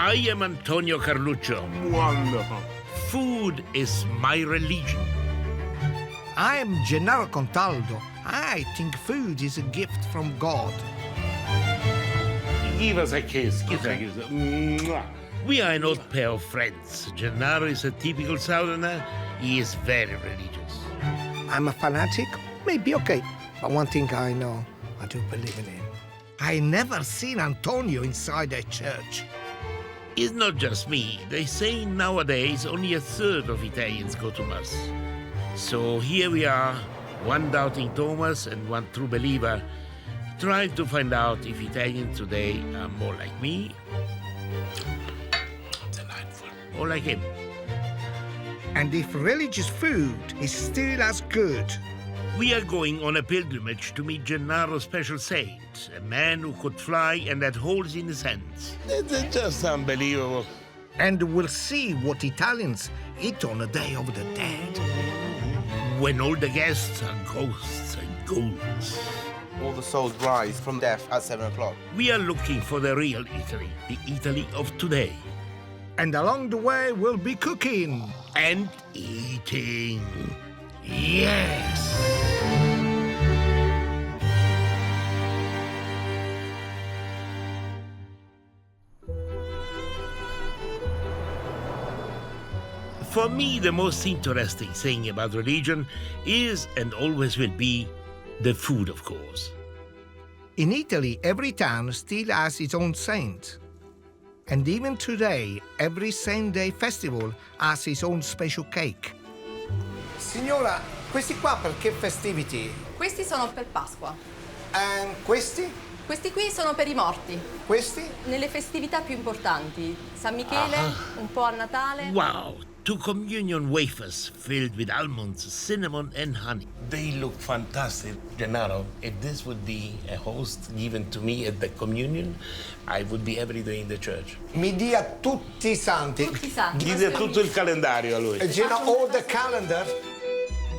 I am Antonio Carluccio. Wonderful. Food is my religion. I am Gennaro Contaldo. I think food is a gift from God. Give us a kiss. Give us a kiss. Mwah. We are an old pair of friends. Gennaro is a typical southerner. He is very religious. I'm a fanatic? Maybe okay. But one thing I know, I do believe in him. I never seen Antonio inside a church. It's not just me. They say nowadays only a third of Italians go to Mass. So here we are, one doubting Thomas and one true believer, trying to find out if Italians today are more like me, delightful, or like him. And if religious food is still as good. We are going on a pilgrimage to meet Gennaro's special saint, a man who could fly and had holes in his hands. It's just unbelievable. And we'll see what Italians eat on the Day of the Dead. When all the guests are ghosts and ghouls. All the souls rise from death at 7 o'clock. We are looking for the real Italy, the Italy of today. And along the way, we'll be cooking. And eating. Yes! For me, the most interesting thing about religion is and always will be the food, of course. In Italy, every town still has its own saint. And even today, every Saint Day festival has its own special cake. Signora, questi qua per che festivity? Questi sono per Pasqua. And questi? Questi qui sono per i morti. Questi? Nelle festività più importanti. San Michele, un po' a Natale. Wow! 2 communion wafers filled with almonds, cinnamon and honey. They look fantastic. Gennaro, if this would be a host given to me at the communion, I would be every day in the church. Mi dia tutti i santi. Tutti i santi. Dite tutto il calendario a lui. You know all the calendar?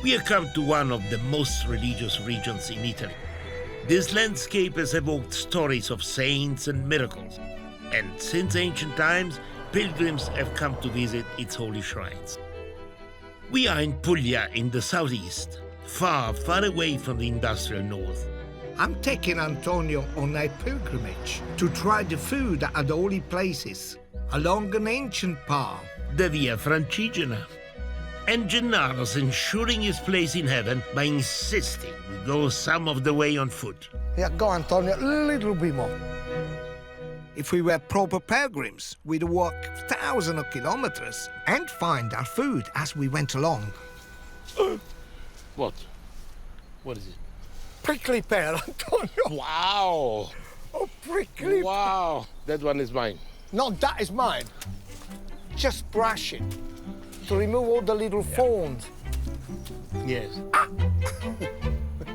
We have come to one of the most religious regions in Italy. This landscape has evoked stories of saints and miracles. And since ancient times, pilgrims have come to visit its holy shrines. We are in Apulia in the southeast, far, far away from the industrial north. I'm taking Antonio on a pilgrimage to try the food at the holy places along an ancient path. The Via Francigena. And Gennaro's ensuring his place in heaven by insisting we go some of the way on foot. Yeah, go Antonio, a little bit more. If we were proper pilgrims, we'd walk thousands of kilometers and find our food as we went along. What? What is it? Prickly pear, Antonio. Wow! Oh, prickly pear. Wow! That one is mine. No, that is mine. Just brush it to remove all the little thorns. Yes.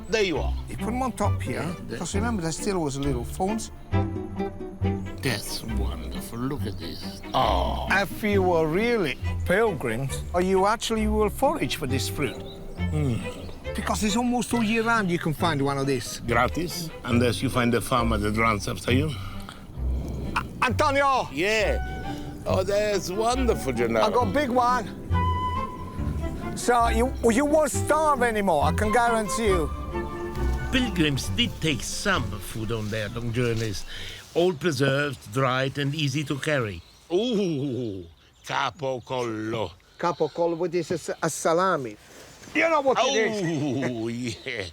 There you are. You put them on top here, because remember there still was little thorns. That's wonderful. Look at this. Oh. If you were really pilgrims, or you actually will forage for this fruit. Because it's almost all year round you can find one of this. Gratis, unless you find a farmer that runs after you. Antonio! Yeah. Oh, that's wonderful, Gennaro. I got a big one. So you won't starve anymore, I can guarantee you. Pilgrims did take some food on their long journeys, all preserved, dried, and easy to carry. Ooh, capocollo. Capocollo, what is a salami? You know what it is? Oh, yeah.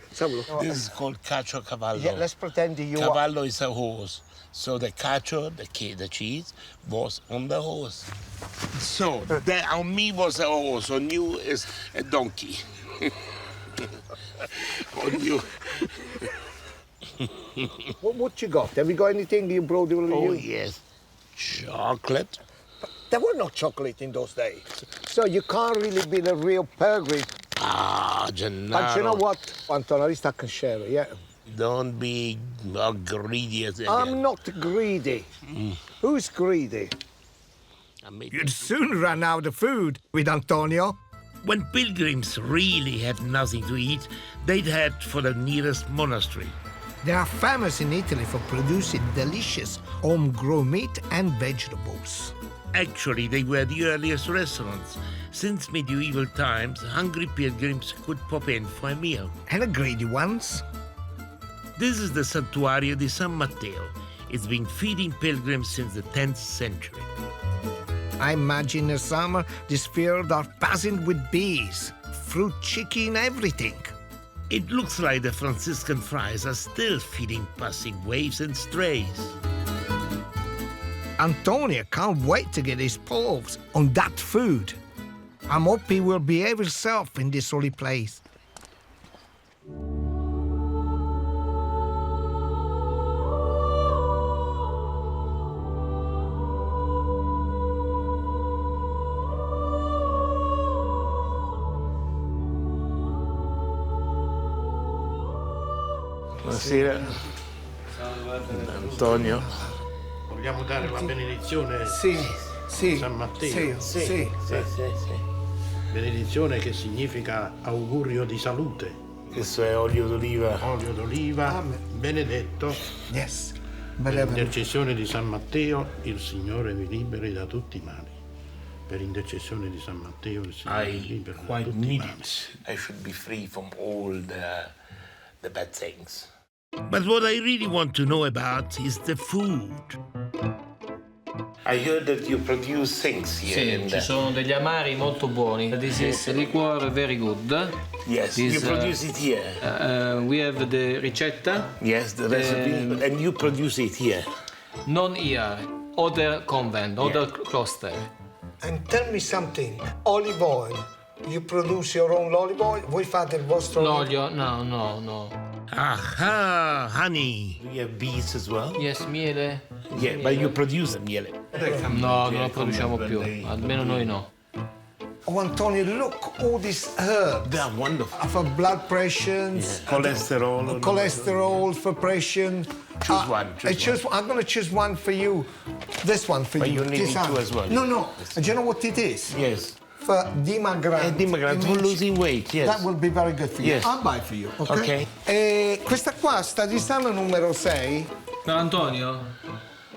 This is called cavallo. Yeah, let's pretend you are... Cavallo is a horse. So the cacio, the cheese, was on the horse. So, on me was a horse, on you is a donkey. On you. What you got? Have you got anything you brought with you? Oh, yes. Chocolate. But there was no chocolate in those days. So you can't really be the real pilgrim. Ah, Gennaro. But you know what? Antonio, at least I can share it, yeah? Don't be greedy. I'm not greedy. Who's greedy? You'd soon run out of food with Antonio. When pilgrims really had nothing to eat, they'd head for the nearest monastery. They are famous in Italy for producing delicious home-grown meat and vegetables. Actually, they were the earliest restaurants. Since medieval times, hungry pilgrims could pop in for a meal. And the greedy ones? This is the Santuario di San Matteo. It's been feeding pilgrims since the 10th century. I imagine in summer these fields are buzzing with bees, fruit, chicken, everything. It looks like the Franciscan friars are still feeding passing waifs and strays. Antonio can't wait to get his paws on that food. I'm hoping he will behave himself in this holy place. Buonasera. Antonio. Vogliamo dare la benedizione Sì, a San Matteo? sì. Benedizione che significa augurio di salute. Questo è olio d'oliva. Olio d'oliva, Amen. benedetto. Yes. Per intercessione di San Matteo, il Signore vi liberi da tutti i mali. Per intercessione di San Matteo, il Signore vi I liberi da quite tutti i need mali. it. I should be free from all the bad things. But what I really want to know about is the food. I heard that you produce things here. Sì, ci sono degli amari molto buoni. This is liquor very good. Yes, you produce it here. We have the ricetta. Yes, the recipe. And you produce it here. Non here, other convent, other cloister. And tell me something, olive oil. You produce your own olive oil? Voi fate il vostro L'olio? No. Aha, honey. Do you have bees as well? Yes, miele? Yeah, but you produce the miele. No, non lo produciamo più. Almeno noi no. Oh, Antonio, look, all these herbs. They are wonderful. For blood pressure, cholesterol for pressure. Choose one. I'm going to choose one for you. This one for But you. you need This it too one. as well. No. Do you know what it is? Yes. For dimagrant. Dimagrant for losing weight, yes. That will be very good for you. Yes. I'll buy for you, ok? Ok. E questa qua sta di sano numero 6. Per Antonio?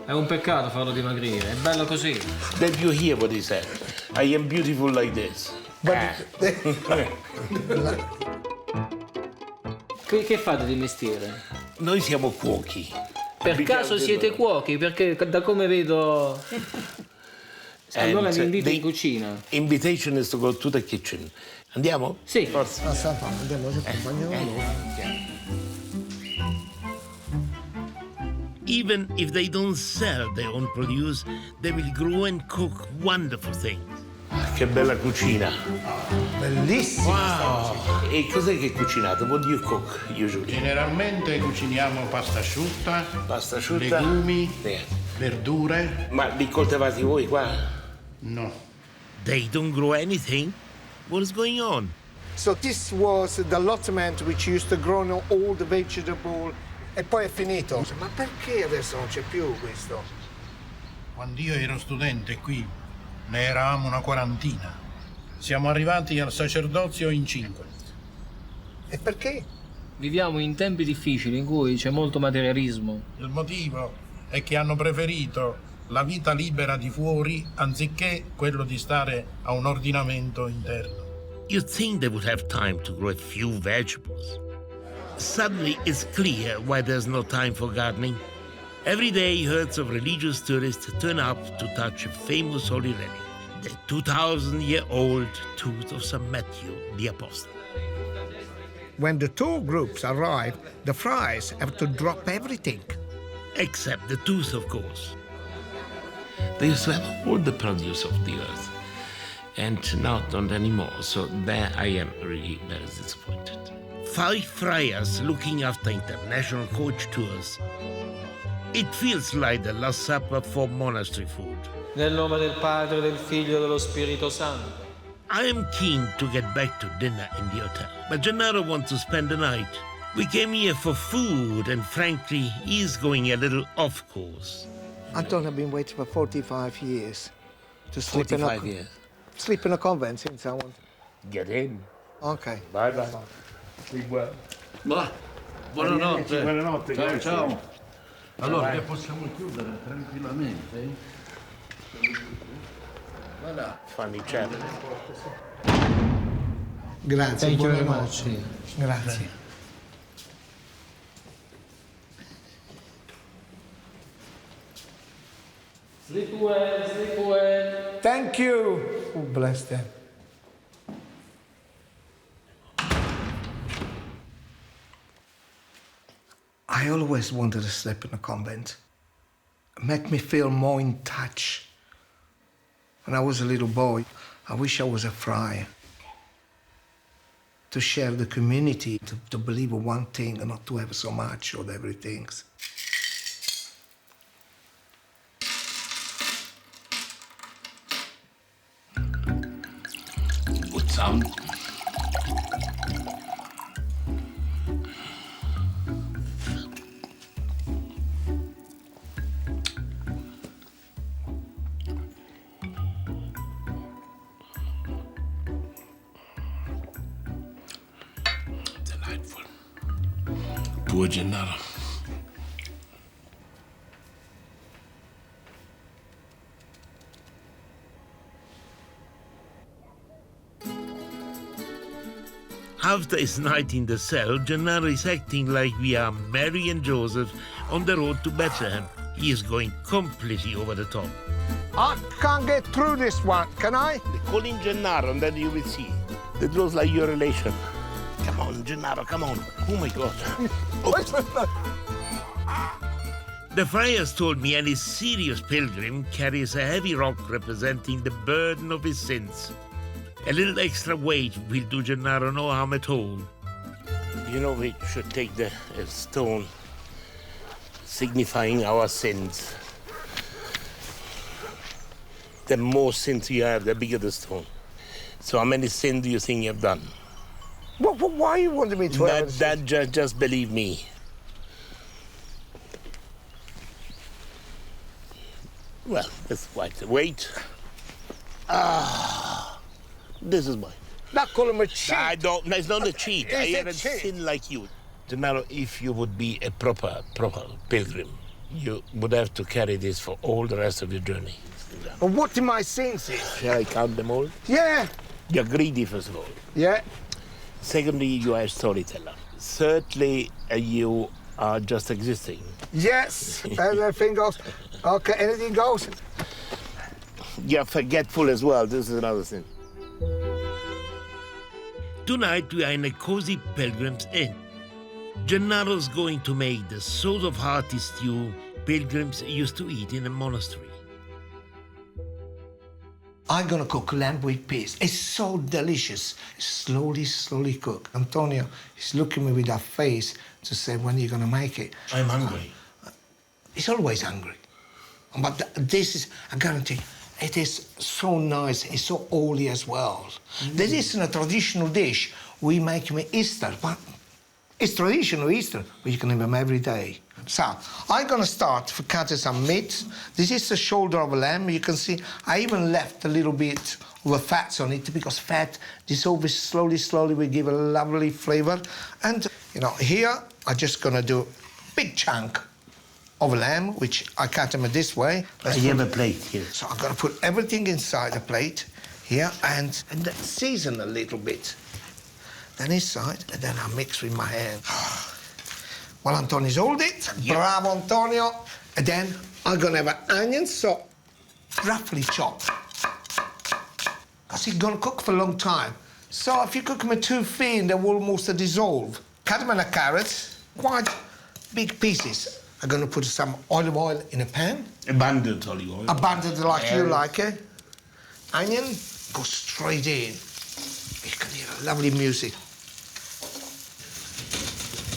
È un peccato farlo dimagrire, è bello così. Did you hear what he said? I am beautiful like this. Che fate di mestiere? Noi siamo cuochi. Per caso siete cuochi? Perché da come vedo... Allora mi invito in cucina. Invitation is to go to the kitchen. Andiamo? Sì. Forza. Andiamo, ci accompagniamo. Even if they don't sell their own produce, they will grow and cook wonderful things. Che bella cucina. Bellissimo. Wow. E cos'è che cucinate? What do you cook usually? Generalmente cuciniamo pasta asciutta, Legumi. legumi, verdure. Ma li coltivate voi qua? No. They don't grow anything? What is going on? So this was the allotment which used to grow all the vegetable e poi è finito. Ma perché adesso non c'è più questo? Quando io ero studente qui, ne eravamo una quarantina. Siamo arrivati al sacerdozio in 5. E perché? Viviamo in tempi difficili in cui c'è molto materialismo. Il motivo è che hanno preferito la vita libera di fuori anziché quello di stare a un ordinamento interno. You'd think they would have time to grow a few vegetables. Suddenly it's clear why there's no time for gardening. Every day herds of religious tourists turn up to touch a famous holy relic, the 2,000-year-old tooth of St. Matthew the Apostle. When the tour groups arrive, the friars have to drop everything. Except the tooth, of course. They used to have all the produce of the earth, and now don't anymore, so there I am really very disappointed. 5 friars looking after international coach tours. It feels like the Last Supper for monastery food. Nel nome del Padre, del Figlio e dello Spirito Santo. I am keen to get back to dinner in the hotel, but Gennaro wants to spend the night. We came here for food, and frankly, he's going a little off course. Antonio, I've been waiting for 45 years to sleep 45 years. Sleep in a convent since I want. Get in. Okay. Bye-bye. Sleep well. Bah. Buonanotte. Buonanotte, Ciao, grazie. ciao. Allora, che possiamo chiudere tranquillamente? Voilà. Funny chap. Grazie, Thank you very buonanotte. much. Grazie. Sleep well, sleep well. Thank you. Oh, bless them. I always wanted to sleep in a convent. It made me feel more in touch. When I was a little boy, I wish I was a friar. To share the community, to believe in one thing and not to have so much of everything. Good sound. Delightful. Poor Gennaro. After his night in the cell, Gennaro is acting like we are Mary and Joseph on the road to Bethlehem. He is going completely over the top. I can't get through this one, can I? Call him Gennaro and then you will see. That looks like your relation. Come on, Gennaro, come on. Oh my God. The friars told me any serious pilgrim carries a heavy rock representing the burden of his sins. A little extra weight will do Gennaro no harm at all. You know, we should take the stone signifying our sins. The more sins you have, the bigger the stone. So how many sins do you think you have done? Why you wanted me to Just believe me. Well, let's wipe the weight. This is mine. Not call him a cheat. I don't. No, it's not a cheat. I It's a haven't cheat. sinned like you. Gennaro, if you would be a proper pilgrim, you would have to carry this for all the rest of your journey. But what do my sins say? Shall I count them all? Yeah. You're greedy, first of all. Yeah. Secondly, you are a storyteller. Thirdly, you are just existing. Yes. Everything goes. Okay, anything goes. You're forgetful as well. This is another thing. Tonight we are in a cozy pilgrim's inn. Gennaro's going to make the sort of hearty stew pilgrims used to eat in a monastery. I'm gonna cook lamb with peas. It's so delicious. Slowly, slowly cook. Antonio is looking at me with that face to say, when are you gonna make it? I'm hungry. He's always hungry. But this is, I guarantee, it is so nice. It's so holy as well. This isn't a traditional dish we make with Easter, but it's traditional Easter, but you can have them every day. So, I'm gonna start for cutting some meat. This is the shoulder of a lamb. You can see I even left a little bit of the fats on it because fat dissolves slowly, slowly will give a lovely flavor. And, you know, here I'm just gonna do a big chunk of a lamb, which I cut them this way. I have a plate here. So I'm gonna put everything inside the plate here and season a little bit. Then inside, and then I mix with my hand. While Antonio's hold it, bravo Antonio. And then I'm gonna have an onion, so roughly chopped. Because it's gonna cook for a long time. So if you cook them too thin, they will almost dissolve. Cut them in a carrot, quite big pieces. I'm gonna put some olive oil in a pan. Abundant olive oil. Abundant like you like it. Onion, go straight in. You can hear lovely music.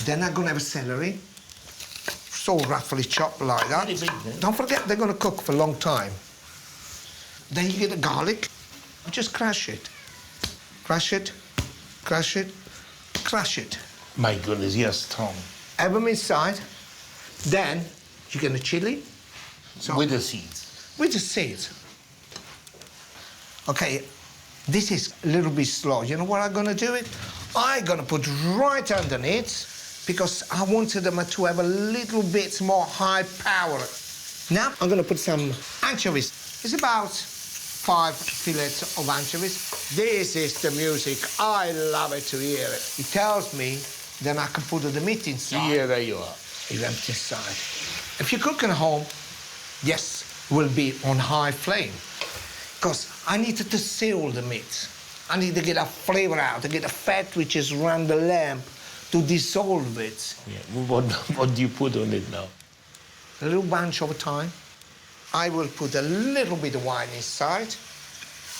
Then I'm gonna have a celery, so roughly chopped like that. Very big, eh? Don't forget, they're gonna cook for a long time. Then you get the garlic, just crush it. Crush it, crush it, crush it. My goodness, you're strong. Have them inside. Then you get the chili. So, With the seeds. with the seeds. Okay, this is a little bit slow. You know what I'm gonna do it? I'm gonna put right underneath because I wanted them to have a little bit more high power. Now I'm going to put some anchovies. It's about 5 fillets of anchovies. This is the music. I love it to hear it. It tells me then I can put the meat inside. Yeah, there you are. You empty inside. If you're cooking at home, yes, will be on high flame. Because I needed to seal the meat. I need to get a flavor out, to get the fat which is around the lamb, to dissolve it. Yeah. What do you put on it now? A little bunch of thyme. I will put a little bit of wine inside.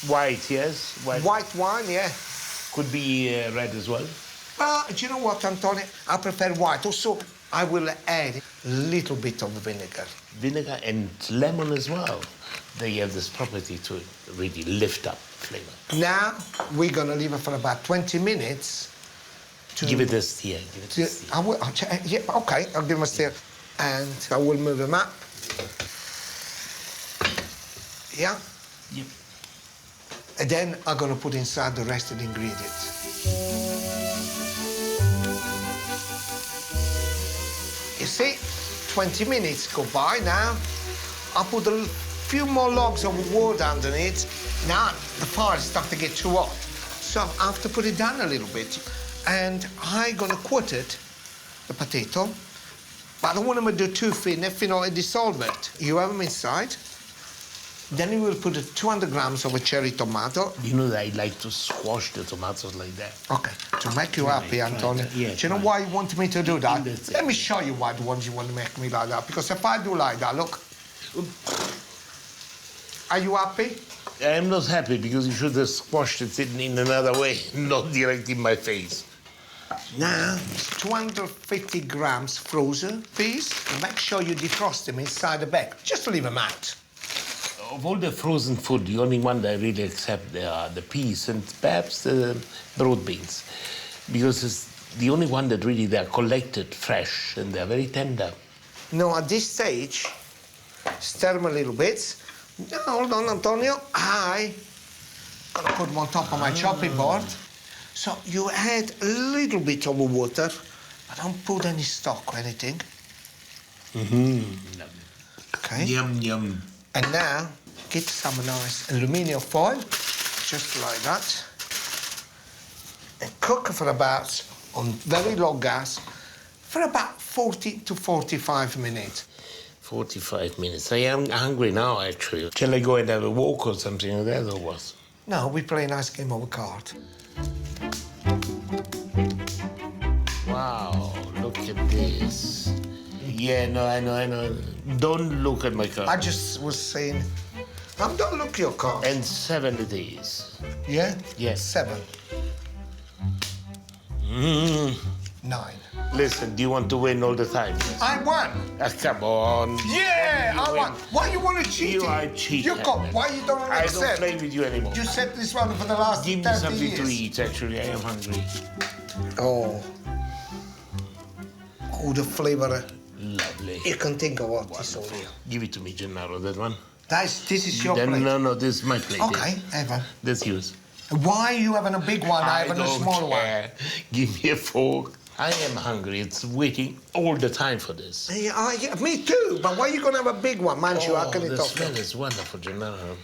White, yes? White wine, yeah. Could be red as well. Well, do you know what, Antonio? I prefer white. Also, I will add a little bit of vinegar. Vinegar and lemon as well. They have this property to really lift up flavor. Now, we're going to leave it for about 20 minutes. To Give it a steer. I will, yeah, okay, I'll give him a steer. And I will move him up. Yeah? Yep. And then I'm going to put inside the rest of the ingredients. You see, 20 minutes go by now. I'll put a few more logs of wood underneath. Now, the fire is starting to get too hot. So I have to put it down a little bit. And I'm going to quarter it, the potato. But I don't want them to do too thin. If you know, it dissolve it. You have them inside. Then you will put 200 grams of a cherry tomato. You know that I like to squash the tomatoes like that. Okay, to make you happy, Antonio. Yeah, do you know why you want me to do that? Let me show you why the ones you want to make me like that. Because if I do like that, look. Are you happy? I'm not happy because you should have squashed it in another way, not directly in my face. Now, 250 grams frozen peas. Make sure you defrost them inside the bag. Just leave them out. Of all the frozen food, the only one that I really accept are the peas and perhaps the broad beans. Because it's the only one that really they're collected fresh and they're very tender. Now, at this stage, stir them a little bit. Now, hold on, Antonio. I'm gonna put them on top of my chopping board. So you add a little bit of water, but don't put any stock or anything. Okay. Yum, yum. And now, get some nice aluminium foil, just like that. And cook for about, on very low gas, for about 40 to 45 minutes. 45 minutes. I am hungry now, actually. Shall I go and have a walk or something like that, or what? No, we play a nice game of a card. Wow, look at this. Yeah, no, I know. Don't look at my card. I just was saying, don't look at your card. And 7 it is. Yeah? Yes. 7. 9. Listen, do you want to win all the time? I won. Come on. Yeah, I You won. win. Why you want to cheat? You are cheating. You come. Why you don't I accept? don't play with you anymore. You said this one for the last Give me 30 something years. to eat, actually. I am hungry. Oh. Oh, the flavor. Lovely. You can think of what is all here. Give it to me, Gennaro, that one. This is your Then, plate. No, this is my plate. Okay, Evan. That's yours. Why are you having a big one? I having a don't small care. Give me a fork. I am hungry. It's waiting all the time for this. one. Yeah, me too. But why are you going to have a big one? Man, you, how can it the talk? smell is wonderful, Gennaro.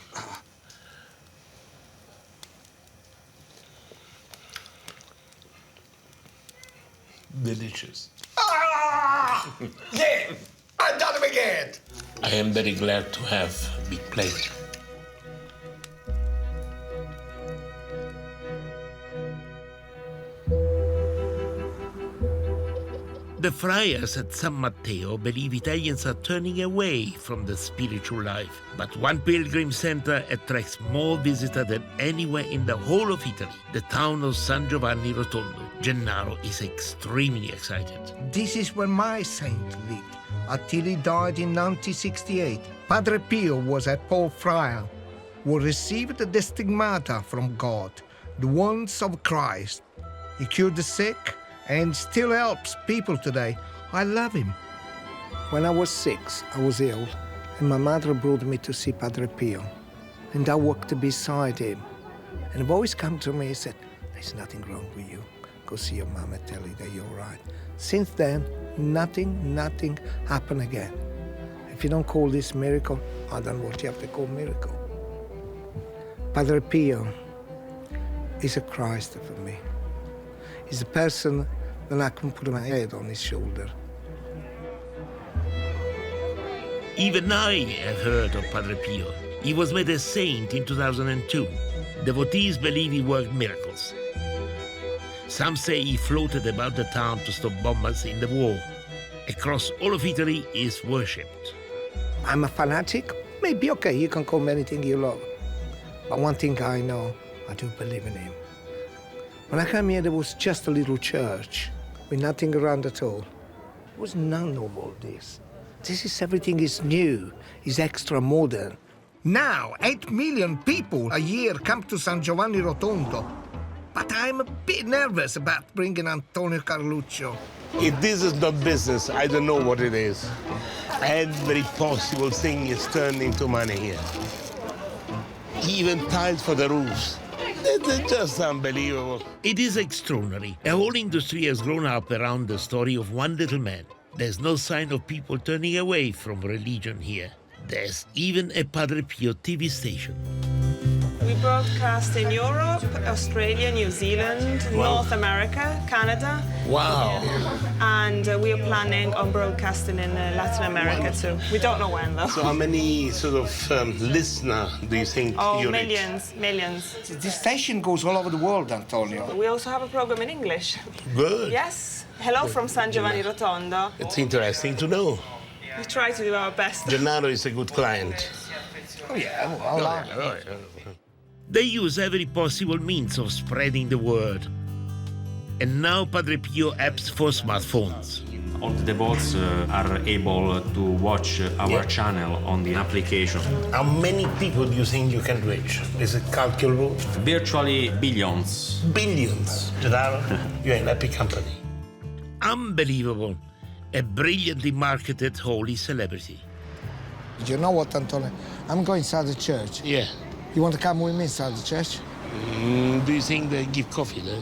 Delicious. Ah! Yeah! I done it again! I am very glad to have a big plate. The friars at San Matteo believe Italians are turning away from the spiritual life. But one pilgrim center attracts more visitors than anywhere in the whole of Italy, the town of San Giovanni Rotondo. Gennaro is extremely excited. This is where my saint lived until he died in 1968. Padre Pio was a poor friar who received the stigmata from God, the ones of Christ. He cured the sick and still helps people today. I love him. When I was 6, I was ill, and my mother brought me to see Padre Pio. And I walked beside him. And the voice came to me and said, "There's nothing wrong with you. go see your mum and tell you that you're right. Since then, nothing happened again. If you don't call this miracle, I don't know what you have to call miracle. Padre Pio is a Christ for me. He's a person that I can put my head on his shoulder. Even I have heard of Padre Pio. He was made a saint in 2002. Devotees believe he worked miracles. Some say he floated about the town to stop bombers in the war. Across all of Italy, he is worshipped. I'm a fanatic? Maybe, okay, you can call me anything you love. But one thing I know, I do believe in him. When I came here, there was just a little church with nothing around at all. There was none of all this. Everything is new, is extra modern. Now, 8 million people a year come to San Giovanni Rotondo. But I'm a bit nervous about bringing Antonio Carluccio. If this is not business, I don't know what it is. Every possible thing is turned into money here. Even tiles for the roofs. It's just unbelievable. It is extraordinary. A whole industry has grown up around the story of one little man. There's no sign of people turning away from religion here. There's even a Padre Pio TV station. We broadcast in Europe, Australia, New Zealand, North America, Canada. Wow. And we are planning on broadcasting in Latin America too. We don't know when though. So how many sort of listeners do you think you reach? Millions. This station goes all over the world, Antonio. We also have a program in English. Good. Yes. Hello from San Giovanni Rotondo. It's interesting to know. We try to do our best. Gennaro is a good client. Oh, yeah, They use every possible means of spreading the word. And now Padre Pio apps for smartphones. All the devotees are able to watch our channel on the application. How many people do you think you can reach? Is it calculable? Virtually billions. Billions. Gennaro, you're in happy company. Unbelievable. A brilliantly marketed holy celebrity. You know what, Antonio? I'm going inside the church. Yeah. You want to come with me inside the church? Do you think they give coffee there?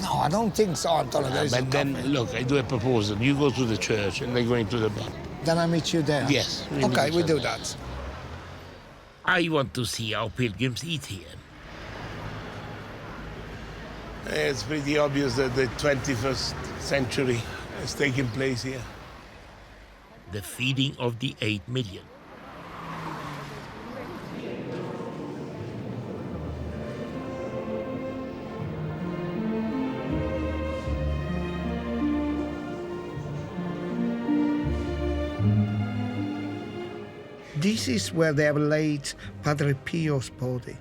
No, I don't think so, Antonio. But then, look, I do a proposal. You go to the church and they're going to the bar. Then I meet you there? Yes. Okay, we do that. I want to see how pilgrims eat here. It's pretty obvious that the 21st century has taken place here. The feeding of the 8 million. This is where they have laid Padre Pio's body.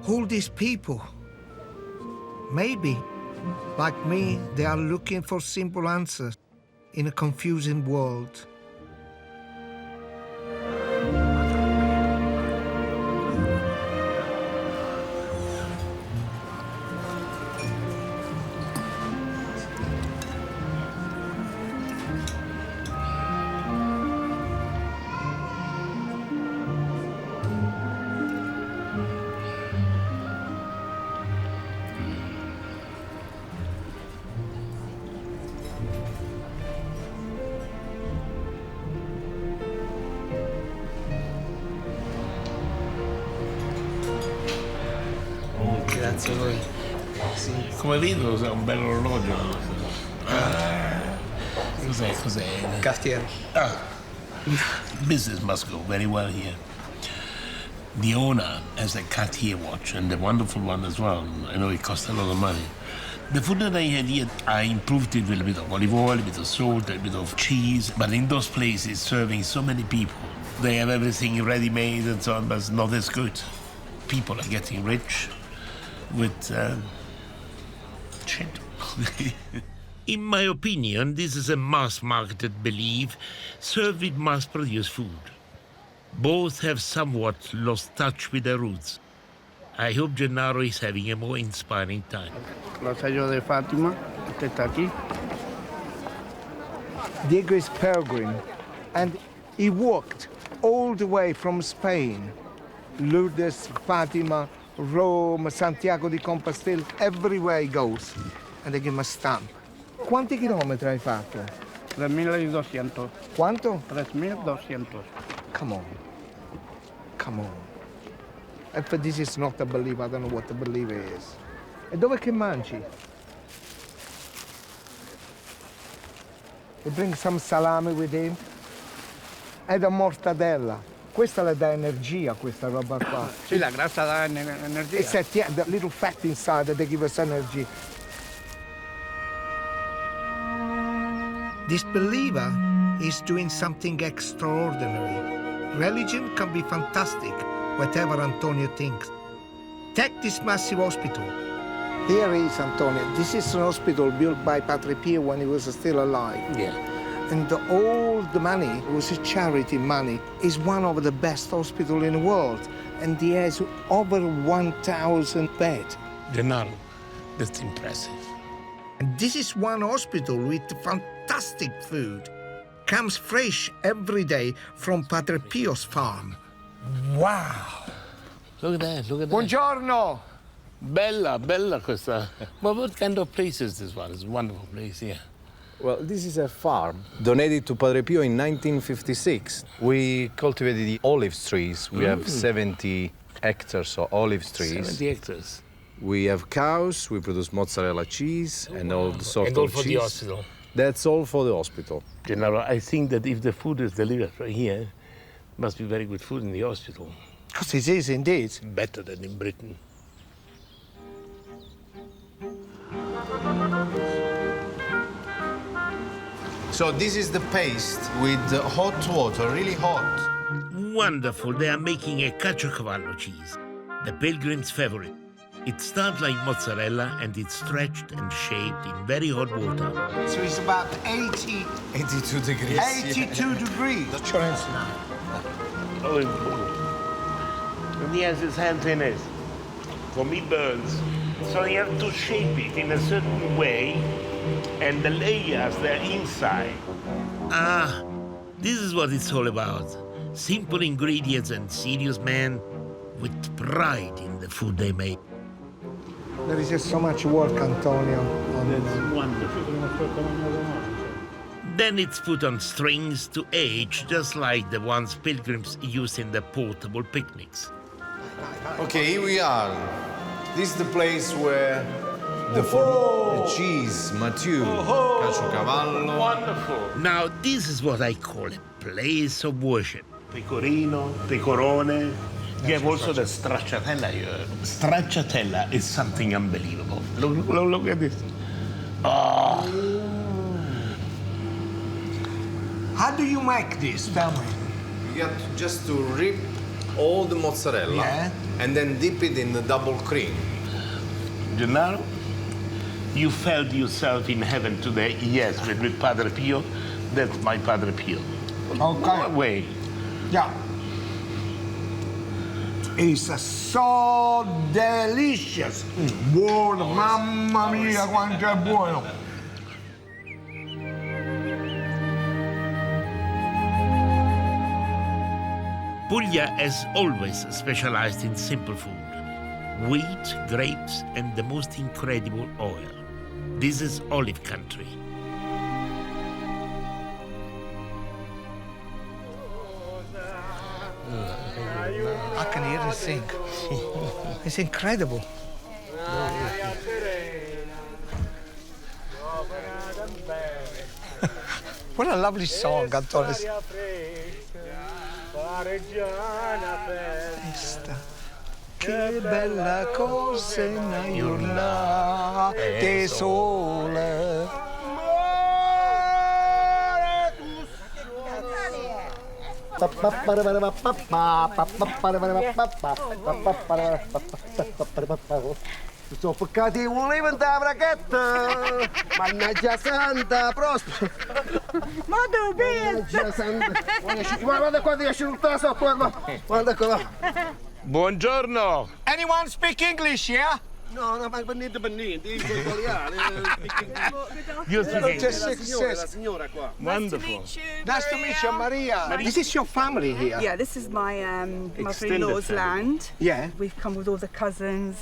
All these people, maybe, like me, they are looking for simple answers in a confusing world. Grazie a voi. Come vedo è un bel orologio. Cos'è? Cartier. Business must go very well here. The owner has a Cartier watch and a wonderful one as well. I know it costs a lot of money. The food that I had here, I improved it with a bit of olive oil, a bit of salt, a bit of cheese. But in those places, serving so many people, they have everything ready-made and so on, but it's not as good. People are getting rich with shit. In my opinion, this is a mass-marketed belief served with mass-produced food. Both have somewhat lost touch with their roots. I hope Gennaro is having a more inspiring time. La sello de Fátima, este está aquí. Diego is pilgrim, and he walked all the way from Spain, Lourdes, Fatima, Rome, Santiago di Compostela, everywhere he goes. And they give him a stamp. Quanti chilometri hai fatto? 3.200. Quanto? 3.200. Come on. Come on. If this is not a belief, I don't know what a belief is. E dove che mangi? You bring some salami with him. E da mortadella. Questa le dà energia, questa roba qua. Sì, la grassa dà energia. It's the little fat inside that they give us energy. This believer is doing something extraordinary. Religion can be fantastic, whatever Antonio thinks. Take this massive hospital. Here is Antonio. This is an hospital built by Padre Pio when he was still alive. Yeah. And all the money was charity money. It's one of the best hospitals in the world. And he has over 1,000 beds. Gennaro, that's impressive. And this is one hospital with fantastic food. Comes fresh every day from Padre Pio's farm. Wow! Look at that, look at that. Buongiorno! Bella, bella questa. But what kind of place is this one? It's a wonderful place here. Well, this is a farm donated to Padre Pio in 1956. We cultivated the olive trees. We have 70 hectares of olive trees. 70 hectares. We have cows, we produce mozzarella cheese and all the sort And all of for cheese. the hospital. That's all for the hospital. Gennaro, I think that if the food is delivered from here, must be very good food in the hospital. Because it is indeed. Better than in Britain. So this is the paste with hot water, really hot. Wonderful, they are making a caciocavallo cheese, the pilgrim's favorite. It starts like mozzarella and it's stretched and shaped in very hot water. So it's about 82 degrees. 82 degrees. Oh, and he has his hand in it. For me, burns. So you have to shape it in a certain way, and the layers, they're inside. Ah, this is what it's all about. Simple ingredients and serious men with pride in the food they make. There is just so much work, Antonio. That's wonderful. Then it's put on strings to age, just like the ones pilgrims use in their portable picnics. Okay, here we are. This is the place where the cheese mature. Caciocavallo. Wonderful. Now, this is what I call a place of worship. Pecorino, pecorone. You have also the stracciatella here. Stracciatella is something unbelievable. Look at this. Oh. How do you make this? Tell me. You have just to rip all the mozzarella and then dip it in the double cream. Gennaro, you felt yourself in heaven today. Yes, with Padre Pio. That's my Padre Pio. Okay. No way. Yeah. It's so delicious. Buono, mamma mia, quanto è buono. Apulia has always specialized in simple food. Wheat, grapes, and the most incredible oil. This is olive country. I can hear it sing. It's incredible. What a lovely song, Antonio. Che bella cosa è una giornata di sole. Sono peccati volevo in bracchetta. Mannaggia santa, prospero. Ma dove? Mannaggia santa. Guarda qua, ti esce un tasto, guarda qua. Buongiorno. Anyone speak English here? No, ma niente per niente, io sono italiano. You're speaking. La signora qua. Wonderful. Nice to meet you, Maria. Is this your family here? Yeah, this is my mother-in-law's land. Yeah. We've come with all the cousins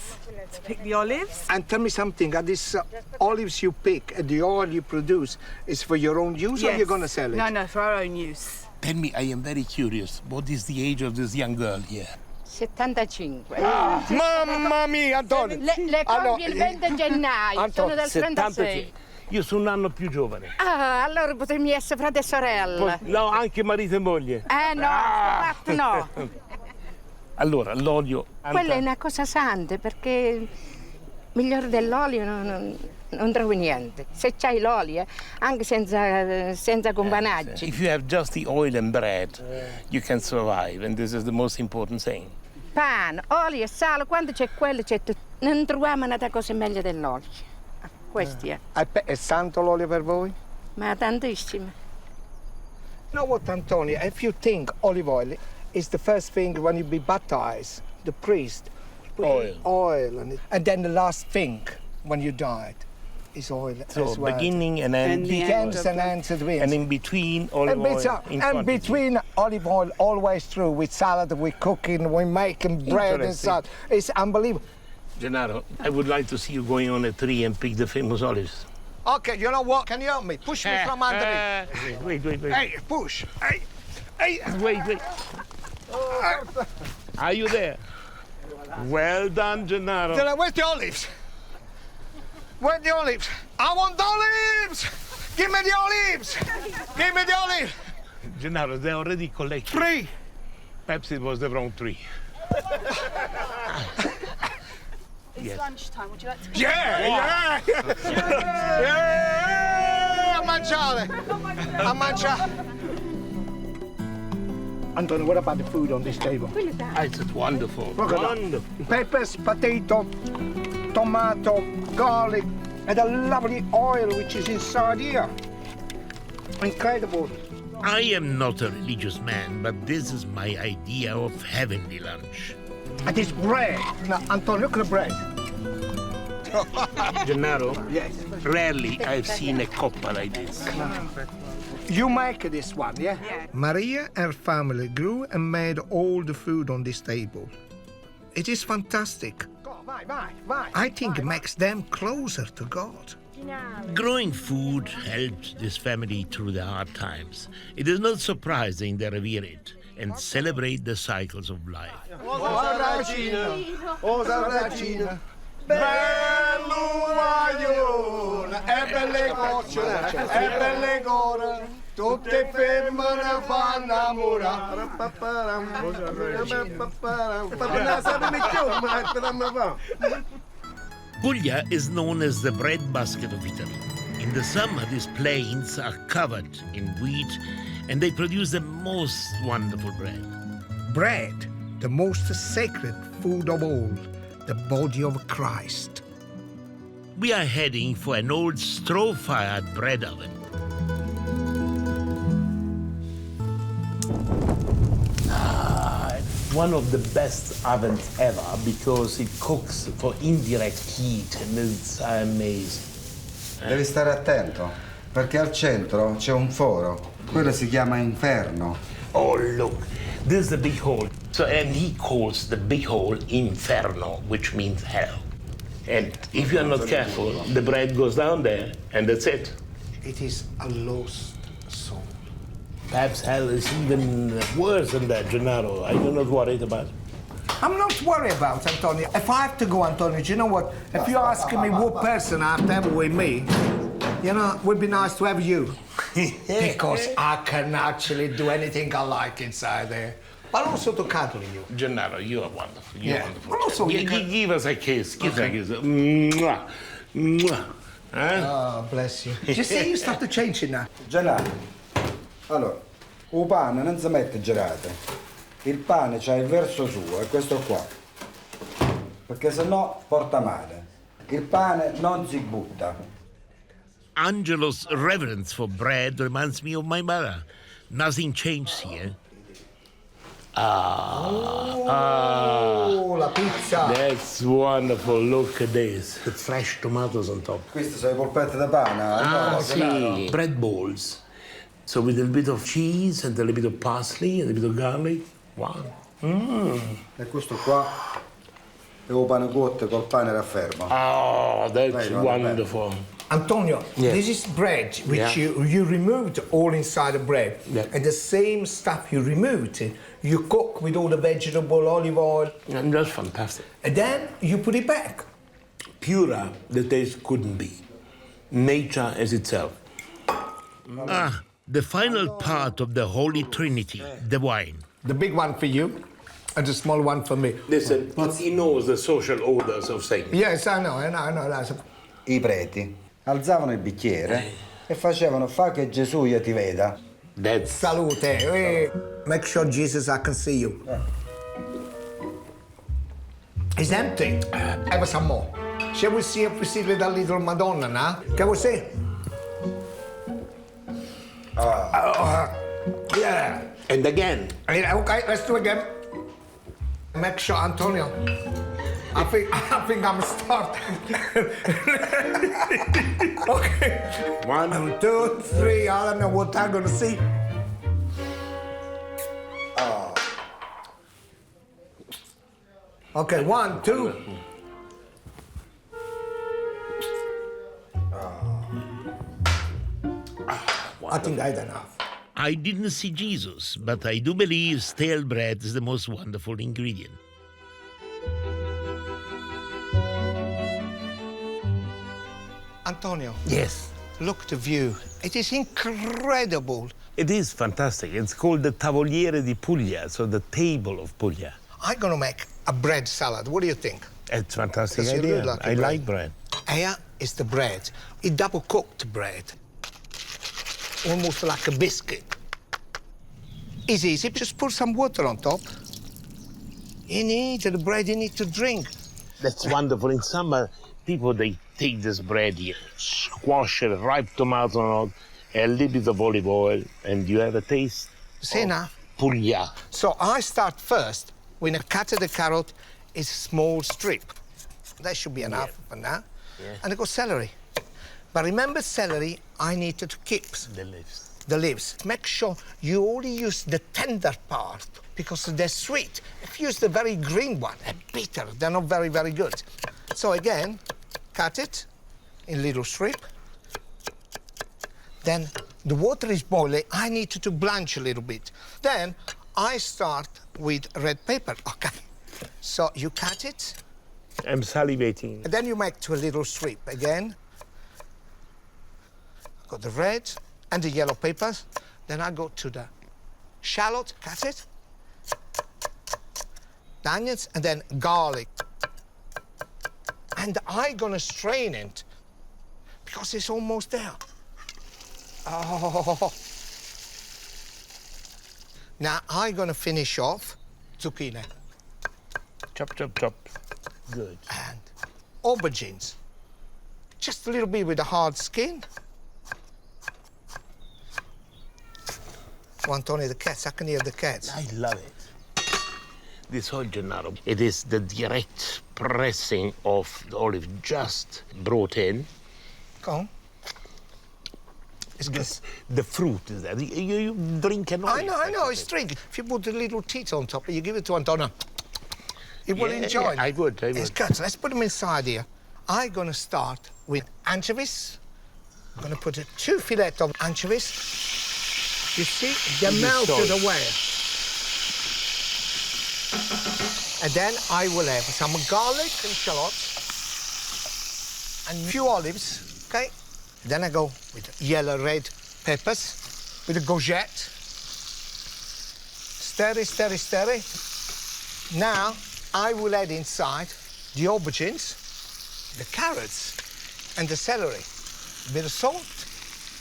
to pick the olives. And tell me something, are these olives you pick and the oil you produce is for your own use or you're going to sell it? No, for our own use. Tell me, I am very curious. What is the age of this young girl here? 75. Mamma mia, Antonio! Le compie il 20 gennaio, sono del 36. Io sono un anno più giovane. Ah, allora potremmo essere frate e sorella. No, anche marito e moglie. No, sto no. Allora, l'olio... Quella è una cosa santa, perché migliore dell'olio non trovi niente. Se c'hai l'olio, anche senza companaggi. If you have just the oil and bread, you can survive, and this is the most important thing. Pane, olio e sale, quando c'è quello c'è tutto. Non troviamo un'altra cosa meglio dell'olio. Questi è. È santo l'olio per voi? Ma tantissimo. You know what, Antonio, if you think olive oil is the first thing when you be baptized, the priest put oil on it. And then the last thing when you died is oil so as well. Beginning and end. Begins and ends and wins. And in between olive oil. And between olive oil always through with salad, with cooking, we're making bread and such. It's unbelievable. Gennaro, I would like to see you going on a tree and pick the famous olives. Okay, you know what? Can you help me? Push me from under it. Wait. Hey, push. Hey. Wait. Are you there? Well done, Gennaro. Where's the olives? Where's the olives? I want the olives! Give me the olives! Give me the olives! Gennaro, they already collected. 3. Perhaps it was the wrong tree. It's lunchtime. Would you like to come? Yeah! A mangiare! Antonio, what about the food on this table? It's wonderful. Wonderful. Peppers, potato, tomato, garlic, and a lovely oil which is inside here. Incredible. I am not a religious man, but this is my idea of heavenly lunch. And this bread. Now, Antonio, look at the bread. Gennaro, Yes. rarely I've seen a coppa like this. You make this one, yeah? Maria and her family grew and made all the food on this table. It is fantastic. I think it makes them closer to God. Growing food helped this family through the hard times. It is not surprising they revere it and celebrate the cycles of life. Tutte femmine fanno amore. Puglia is known as the breadbasket of Italy. In the summer, these plains are covered in wheat and they produce the most wonderful bread. Bread, the most sacred food of all, the body of Christ. We are heading for an old straw-fired bread oven. One of the best ovens ever because it cooks for indirect heat and it's amazing. Devi stare attento perché al centro c'è un foro. Quello si chiama inferno. Oh, look, this is the big hole. So, and he calls the big hole Inferno, which means hell. And if you're not careful, the bread goes down there and that's it. It is a lost soul. Perhaps hell is even worse than that, Gennaro. I do not worry about it. I'm not worried about Antonio. If I have to go, Antonio, do you know what? If you're asking me what person I have to have with me, you know, it would be nice to have you. Because I can actually do anything I like inside there. But also to cuddle you. Gennaro, you are wonderful. You're wonderful. Also, give us a kiss. Give us a kiss. Mwah. Mwah. Oh, bless you. You see, you start to change it now. Gennaro, allora, il pane non si mette girate. Il pane c'ha il verso suo, è questo qua. Perché sennò porta male. Il pane non si butta. Angelo's reverence for bread reminds me of my mother. Nothing changed here. Oh, la pizza. That's wonderful. Look at this. The fresh tomatoes on top. Queste sono le polpette da pane. Sì. Bread balls. So with a little bit of cheese and a little bit of parsley and a little bit of garlic. Wow. E questo qua è un pane cotto col pane raffermo. Oh, that's wonderful. Antonio, this is bread which you removed all inside the bread. And the same stuff you removed, you cook with all the vegetable, olive oil. And that's fantastic. And then you put it back. Purer the taste couldn't be. Nature as itself. The final part of the Holy Trinity, the wine. The big one for you and the small one for me. Listen, but he knows the social orders of saints. Yes, I know. I preti alzavano il bicchiere e facevano fa che Gesù io ti veda. Salute. Make sure, Jesus, I can see you. It's empty. Have some more. Shall we see if we see the little Madonna now? Can we see? Yeah. And again. Okay, let's do it again. Make sure, Antonio. I think I'm starting. Okay. 1, 2, 3. I don't know what I'm gonna see. Okay, 1, 2. I think I had enough. I didn't see Jesus, but I do believe stale bread is the most wonderful ingredient. Antonio. Yes. Look the view. It is incredible. It is fantastic. It's called the tavoliere di Puglia, so the table of Puglia. I'm gonna make a bread salad. What do you think? It's a fantastic Because you idea. really like I bread. like bread. Here is the bread. It's double cooked bread. Almost like a biscuit. It's easy. Just put some water on top. You need the bread, you need to drink. That's wonderful. In summer, people, they take this bread here, squash it, ripe tomato on it, a little bit of olive oil, and you have a taste See now? Puglia. So I start first. When I cut the carrot, it's a small strip. That should be enough for now. Yeah. And I got celery. But remember celery, I need to keep The leaves. the leaves. Make sure you only use the tender part because they're sweet. If you use the very green one, they're bitter. They're not very, very good. So again, cut it in little strip. Then the water is boiling. I need to blanch a little bit. Then I start with red pepper. Okay. So you cut it. I'm salivating. And then you make to a little strip again. Got the red and the yellow peppers. Then I go to the shallot, cut it. The onions and then garlic. And I'm gonna strain it because it's almost there. Oh. Now I'm gonna finish off zucchini. Chop, chop, chop. Good. And aubergines. Just a little bit with a hard skin. Oh, Antonio, the cats, I can hear the cats. I love it. This whole Gennaro, it is the direct pressing of the olive just brought in. Go on. It's good. The fruit is there. You drink an olive. I know, it's drink. If you put the little teeth on top, you give it to Antonio. He will enjoy it. I would. It's good. Let's put them inside here. I'm gonna start with anchovies. I'm gonna put 2 fillets of anchovies. You see, they're melted away. And then I will have some garlic and shallots and a few olives, okay? Then I go with yellow red peppers with a courgette. Stir it, stir it, stir it. Now I will add inside the aubergines, the carrots, and the celery. A bit of salt.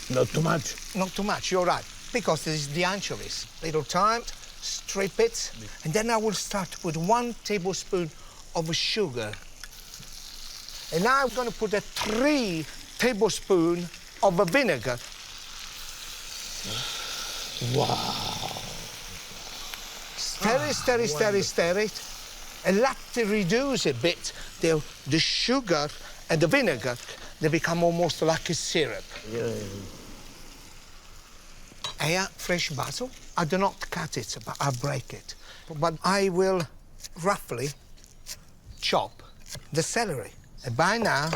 Not too much. Not too much, you're right. Because this is the anchovies. Little time, strip it, and then I will start to put 1 tablespoon of sugar. And now I'm going to put 3 tablespoons of vinegar. Wow. stir it. And let it reduce a bit. The sugar and the vinegar, they become almost like a syrup. Here, fresh basil. I do not cut it, but I break it. But I will roughly chop the celery. And by now,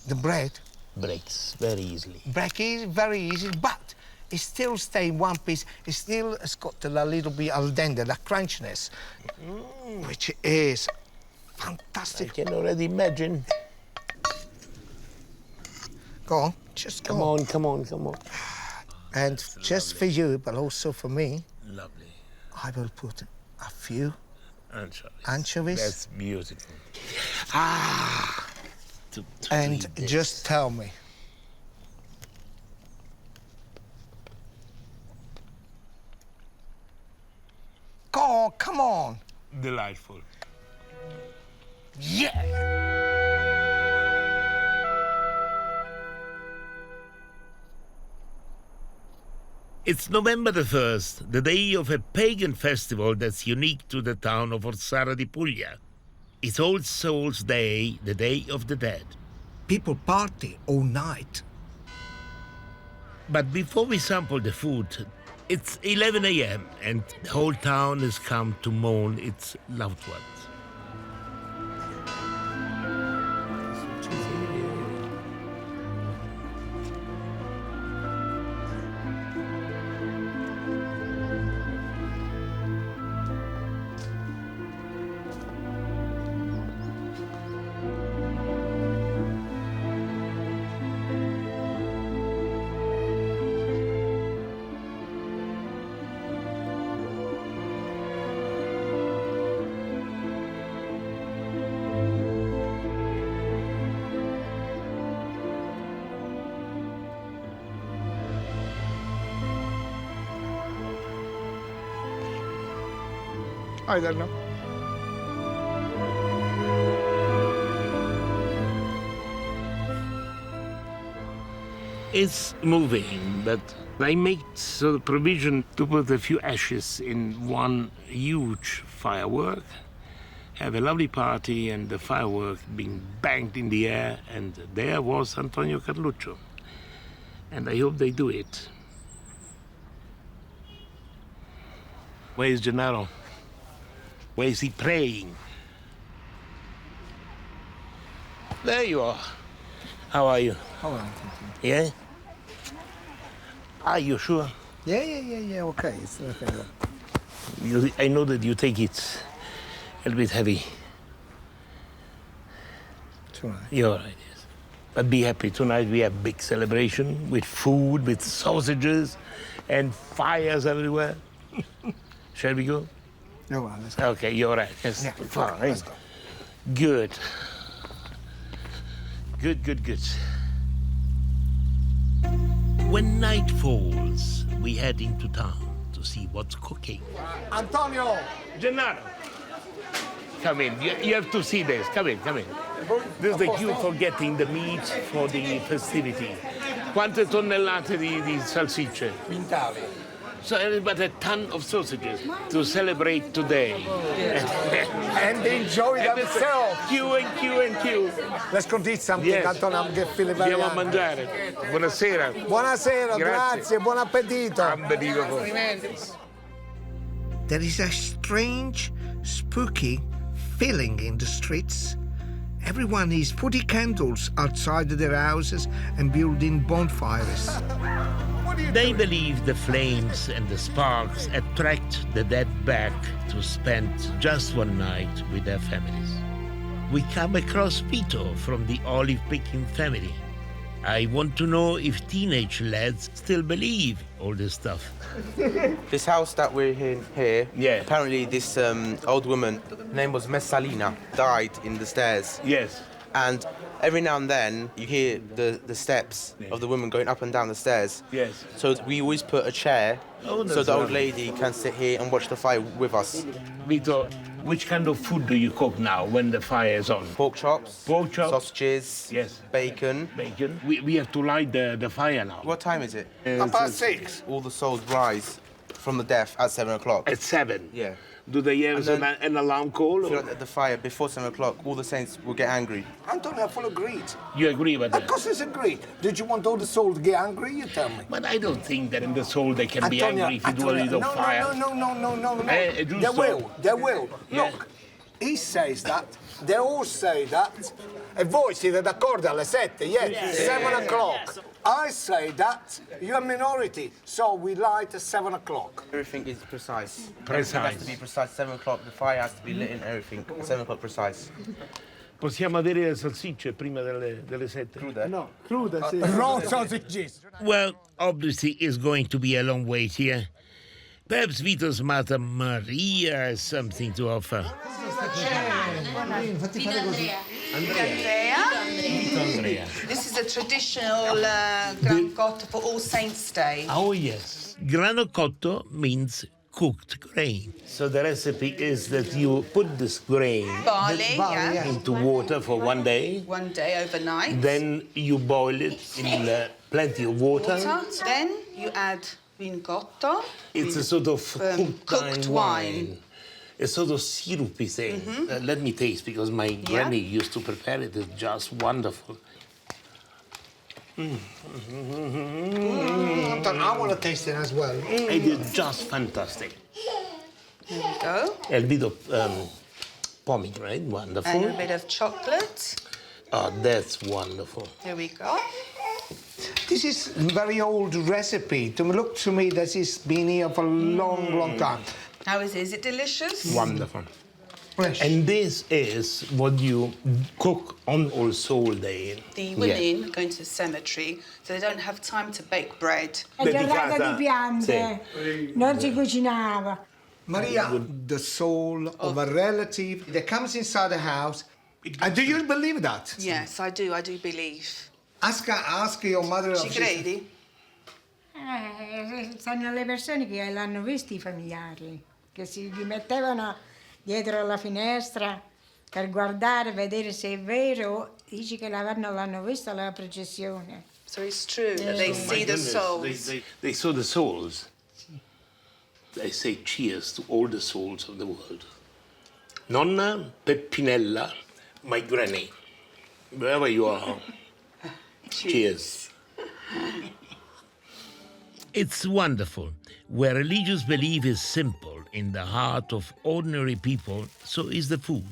the bread breaks very easily. Very easy, but it still stays in one piece. It's got a little bit al dente, the crunchiness, which is fantastic. I can already imagine. Go on, just go on. Come on. And just for you, but also for me, lovely. I will put a few anchovies. That's beautiful. And just tell me. Go on, come on. Delightful. Yeah! It's November the 1st, the day of a pagan festival that's unique to the town of Orsara di Puglia. It's All Souls' Day, the Day of the Dead. People party all night. But before we sample the food, it's 11 a.m. and the whole town has come to mourn its loved ones. I don't know. It's moving, but I make the provision to put a few ashes in one huge firework, have a lovely party, and the firework being banged in the air, and there was Antonio Carluccio. And I hope they do it. Where is Gennaro? Where is he praying? There you are. How are you? All right, thank you. Yeah? Are you sure? Yeah, okay. It's nothing. I know that you take it a little bit heavy. It's all right. You're all right, yes. But be happy. Tonight we have big celebration with food, with sausages, and fires everywhere. Shall we go? No, let's go. Okay, you're right. Yes. Yeah, fine. let's go. Good. Good. When night falls, we head into town to see what's cooking. Antonio! Gennaro! Come in. You have to see this. Come in. This is the cue for getting the meat for the festivity. Quante tonnellate di salsicce? Quintali. So about a ton of sausages to celebrate today. And enjoy themselves. Queue. Let's go eat something, Yes. Antonio. I'm getting feeling very Andiamo a hungry. mangiare. Buonasera. Buonasera, grazie, buon appetito. Unbelievable. There is a strange, spooky feeling in the streets. Everyone is putting candles outside of their houses and building bonfires. They believe the flames and the sparks attract the dead back to spend just one night with their families. We come across Vito from the olive picking family. I want to know if teenage lads still believe all this stuff. This house that we're in here, apparently this old woman, her name was Messalina, died in the stairs. Yes. And every now and then you hear the steps of the woman going up and down the stairs. Yes. So we always put a chair Oh, so that's the old lovely. lady can sit here and watch the fire with us. Vito, which kind of food do you cook now when the fire is on? Pork chops, sausages, yes, bacon. We have to light the fire now. What time is it? 6:30. All the souls rise from the death at 7 o'clock. At 7? Yeah. Do they have an alarm call? At the fire before 7 o'clock, all the saints will get angry. Antonio, I fully agreed. You agree with that? Of course, it's agreed. Did you want all the soul to get angry? You tell me. But I don't think that in the soul they can be Antonio, angry if you do a little fire. No. They giusto? will. Yeah. Look, he says that. They all say that. E voi siete d'accordo alle 7? Yes. 7 o'clock. I say that. You're a minority, so we light at 7 o'clock. Everything is precise. Precise. Everything has to be precise. 7 o'clock, the fire has to be lit in everything. 7 o'clock precise. Possiamo avere le salsicce prima delle 7? Crude? No, crude, sì. Raw sausages. Well, obviously, it's going to be a long wait here. Perhaps Vito's mother Maria has something to offer. Andrea. This is a traditional gran cotto for All Saints' Day. Oh, yes. Grano cotto means cooked grain. So the recipe is that you put this grain Barley, yeah. into water for 1 day. 1 day overnight. Then you boil it in plenty of water. Then you add vin cotto. It's a sort of cooked wine. A sort of syrupy thing. Let me taste, because my granny used to prepare it. It's just wonderful. I want to taste it as well. It is just fantastic. There we go. A bit of pomegranate, wonderful. And a bit of chocolate. Oh, that's wonderful. There we go. This is a very old recipe. Look to me, this has been here for a long time. How is it? Is it delicious? Wonderful. Fresh. And this is what you cook on All Soul Day. The women go into the cemetery, so they don't have time to bake bread. È giornata di piante, non si cucinava. Maria, the soul of a relative that comes inside the house. And do you believe that? Yes, I do believe. Ask your mother. Ci credi? Stanno le persone che l'hanno visto i familiari, che si mettevano dietro alla finestra per guardare, vedere se è vero. Dici che l'hanno visto alla processione. So it's true that they see the souls. They saw the souls. They say cheers to all the souls of the world. Nonna, Peppinella, my granny, wherever you are, cheers. It's wonderful. Where religious belief is simple in the heart of ordinary people, so is the food.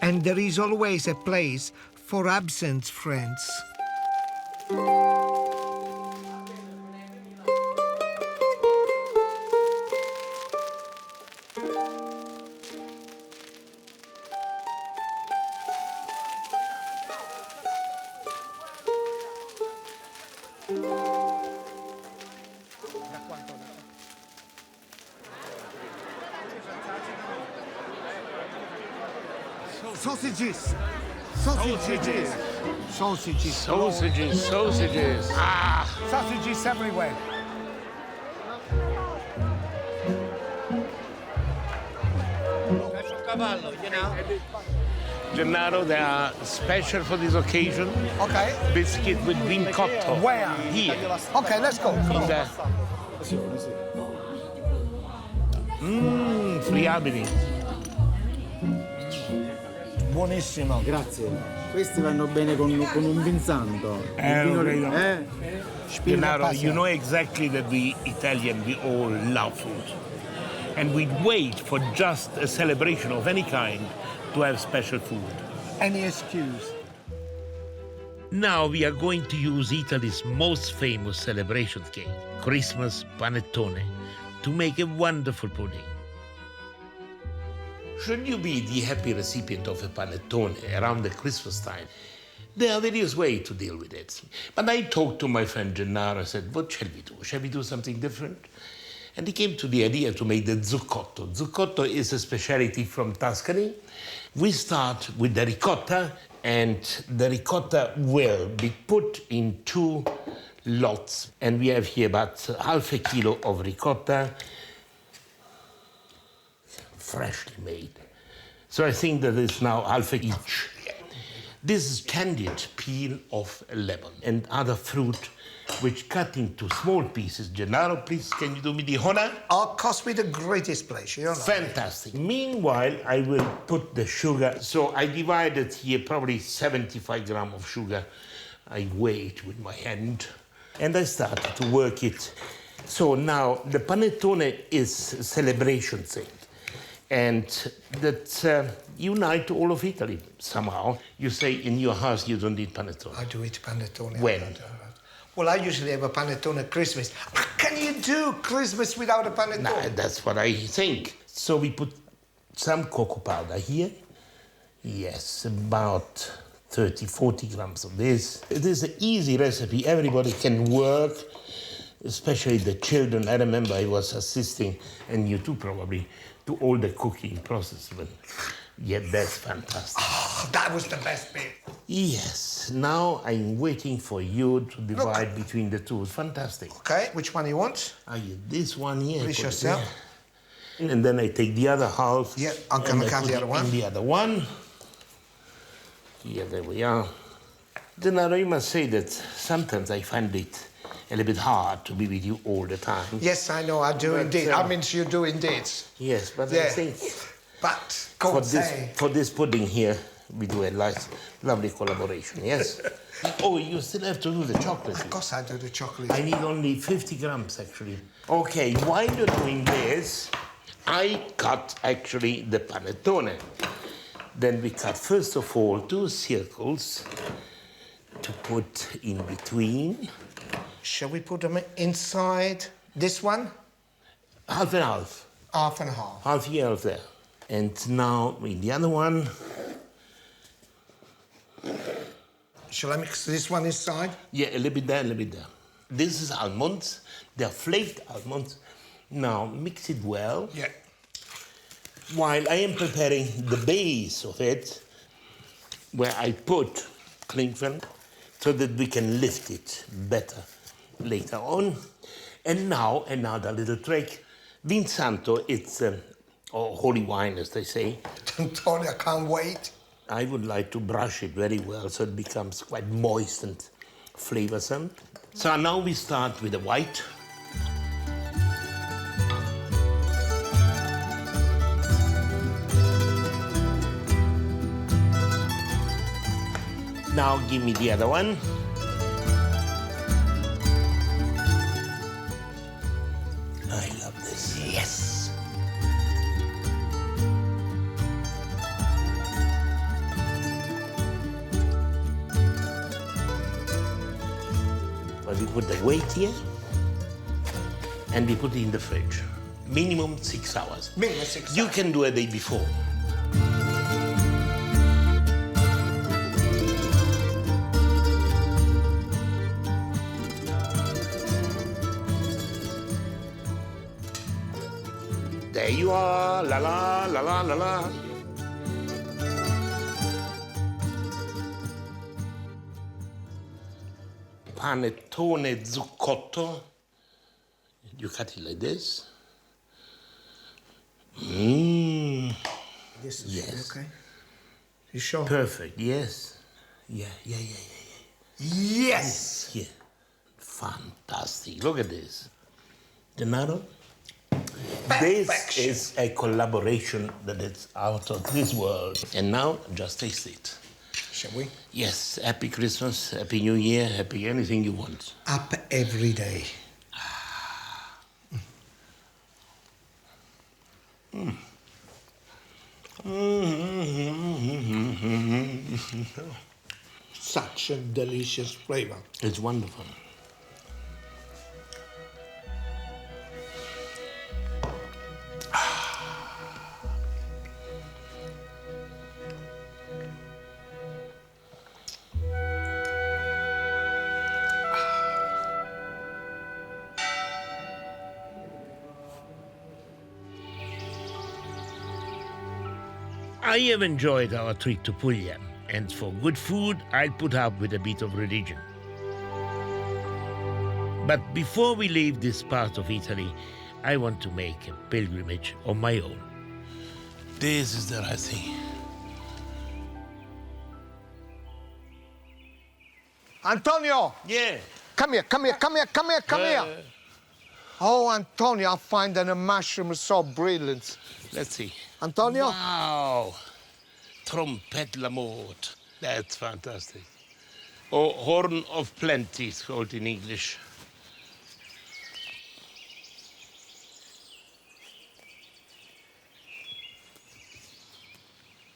And there is always a place for absent friends. Sausages. Sausages. Sausages. Sausages. Sausages. Ah, sausages everywhere. Gennaro, they are special for this occasion. Okay. Biscuit with vin cotto. Where? Here. Okay, let's go. Friabili. Buonissimo. Grazie. Questi vanno bene con un vin santo. Gennaro, you know exactly that we Italian, we all love food. And we wait for just a celebration of any kind to have special food. Any excuse. Now we are going to use Italy's most famous celebration cake, Christmas panettone, to make a wonderful pudding. Should you be the happy recipient of a panettone around the Christmas time, there are various ways to deal with it. But I talked to my friend Gennaro. I said, what shall we do? Shall we do something different? And he came to the idea to make the zuccotto. Zuccotto is a specialty from Tuscany. We start with the ricotta, and the ricotta will be put in 2 lots. And we have here about half a kilo of ricotta, freshly made. So I think that it's now half each. This is candied peel of a lemon and other fruit which cut into small pieces. Gennaro, please, can you do me the honor? I'll cost me the greatest pleasure. Fantastic. Meanwhile, I will put the sugar. So I divided here probably 75 grams of sugar. I weigh it with my hand and I started to work it. So now the panettone is a celebration thing. And that unite all of Italy somehow. You say in your house you don't eat panettone. I do eat panettone. When? Well, I usually have a panettone at Christmas. How can you do Christmas without a panettone? Nah, that's what I think. So we put some cocoa powder here. Yes, about 30, 40 grams of this. It is an easy recipe. Everybody can work, especially the children. I remember I was assisting, and you too probably, to all the cooking process. But yeah, that's fantastic. Oh, that was the best bit. Yes, now I'm waiting for you to divide between the two. Fantastic. Okay, which one you want? This one here. Please yourself. And then I take the other half. Yeah, I'm going to cut the other one. And the other one. Here, there we are. Gennaro, you must say that sometimes I find it a little bit hard to be with you all the time. Yes, I know, I do indeed. I mean, you do indeed. Yes, but yeah. I think for this pudding here, we do a nice, lovely collaboration, yes? Oh, you still have to do the chocolate. Of course I do the chocolate. I need only 50 grams, actually. Okay, while you're doing this, I cut, actually, the panettone. Then we cut, first of all, 2 circles to put in between. Shall we put them inside this one? Half and half. Half and half. Half here, half there. And now in the other one. Shall I mix this one inside? Yeah, a little bit there, a little bit there. This is almonds. They're flaked almonds. Now mix it well. Yeah. While I am preparing the base of it, where I put cling film, so that we can lift it better later on. And now another little trick. Vin Santo, it's or holy wine, as they say. Antonio, I can't wait. I would like to brush it very well so it becomes quite moist and flavorsome. So now we start with the white. Now give me the other one. I love this. Yes. But we put the weight here and we put it in the fridge. Minimum 6 hours. Minimum 6 hours. You can do a day before. There you are, la la, la la, la la. Panettone zuccotto. You cut it like this. Mmm. This is yes. okay. You sure? Perfect, yes. Yeah. Yes! Yeah. Fantastic. Look at this. Gennaro? This is a collaboration that is out of this world. And now, just taste it. Shall we? Yes. Happy Christmas, Happy New Year, happy anything you want. Up every day. Such a delicious flavor. It's wonderful. I have enjoyed our trip to Apulia, and for good food, I'll put up with a bit of religion. But before we leave this part of Italy, I want to make a pilgrimage of my own. This is the right thing. Antonio! Yeah. Come here. Oh, Antonio, I find that a mushroom so brilliant. Let's see. Antonio? Wow. Trompette la mort. That's fantastic. Or horn of plenty, it's called in English.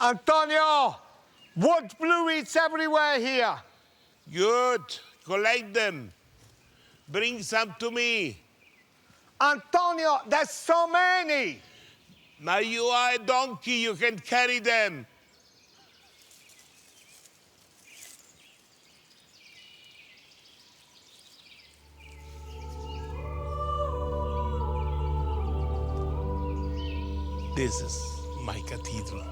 Antonio! Wood blueweeds everywhere here. Good. Collect them. Bring some to me. Antonio, there's so many. Now you are a donkey, you can carry them. This is my cathedral.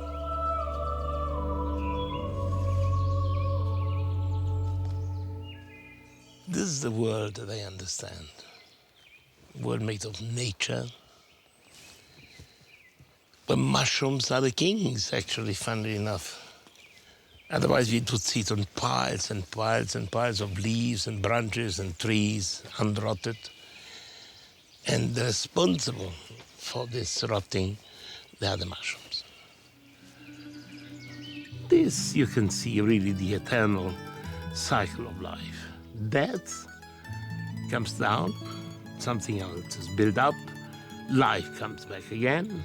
This is the world that I understand. A world made of nature. But mushrooms are the kings, actually, funnily enough. Otherwise, we would sit on piles and piles and piles of leaves and branches and trees, unrotted. And responsible for this rotting, they are the mushrooms. This, you can see, really the eternal cycle of life. Death comes down, something else is built up, life comes back again,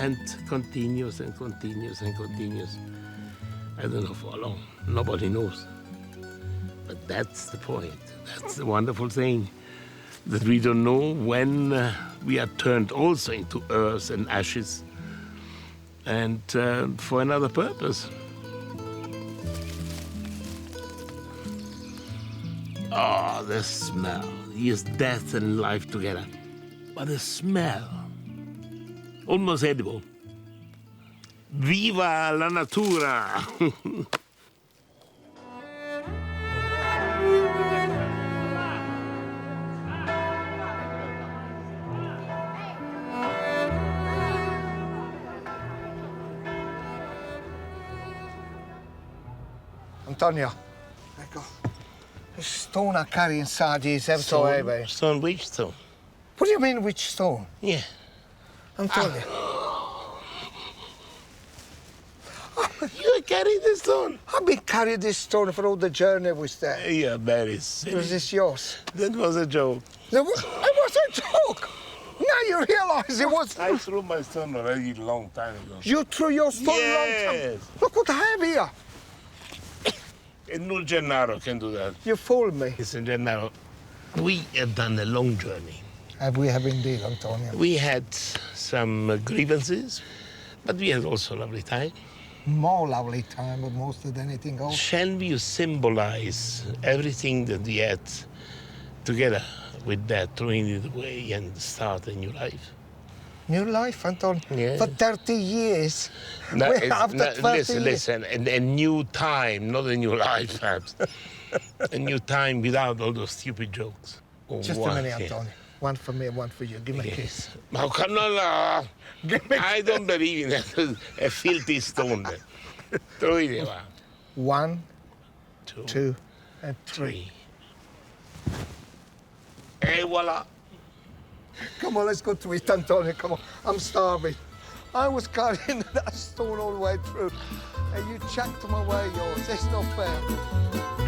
and continues and continues and continues. I don't know for how long, nobody knows. But that's the point, that's the wonderful thing, that we don't know when we are turned also into earth and ashes, and for another purpose. Oh, the smell. Yes, death and life together. But the smell, almost edible. Viva la natura! Antonio, ecco. The stone I carry inside is ever so heavy. Stone, which stone? What do you mean, which stone? Yeah. Antonio. You carry the stone? I've been carrying this stone for all the journey we stayed. Yeah, very silly. Was this yours? That was a joke. It was a joke! Now you realize it was... I threw my stone already a long time ago. You threw your stone Yes. long time? Look what I have here. And no Gennaro can do that. You fooled me. Listen, Gennaro, we have done a long journey. Have we have indeed, Antonio? We had some grievances, but we had also a lovely time. More lovely time, but most than anything else. Shall we symbolize everything that we had together with that, throwing it away and start a new life? New life, Antonio? Yeah. For 30 years. No, We're after 30 years. Listen, a new time, not a new life, perhaps. A new time without all those stupid jokes. Just a minute, Antonio. One for me, one for you. Give me a kiss. No. I don't believe in that. A filthy stone. Throw it away. 1, 2, and 3. Et voila. Come on, let's go to it, Antonio. Come on. I'm starving. I was carrying that stone all the way through, and you chucked them away yours. It's not fair.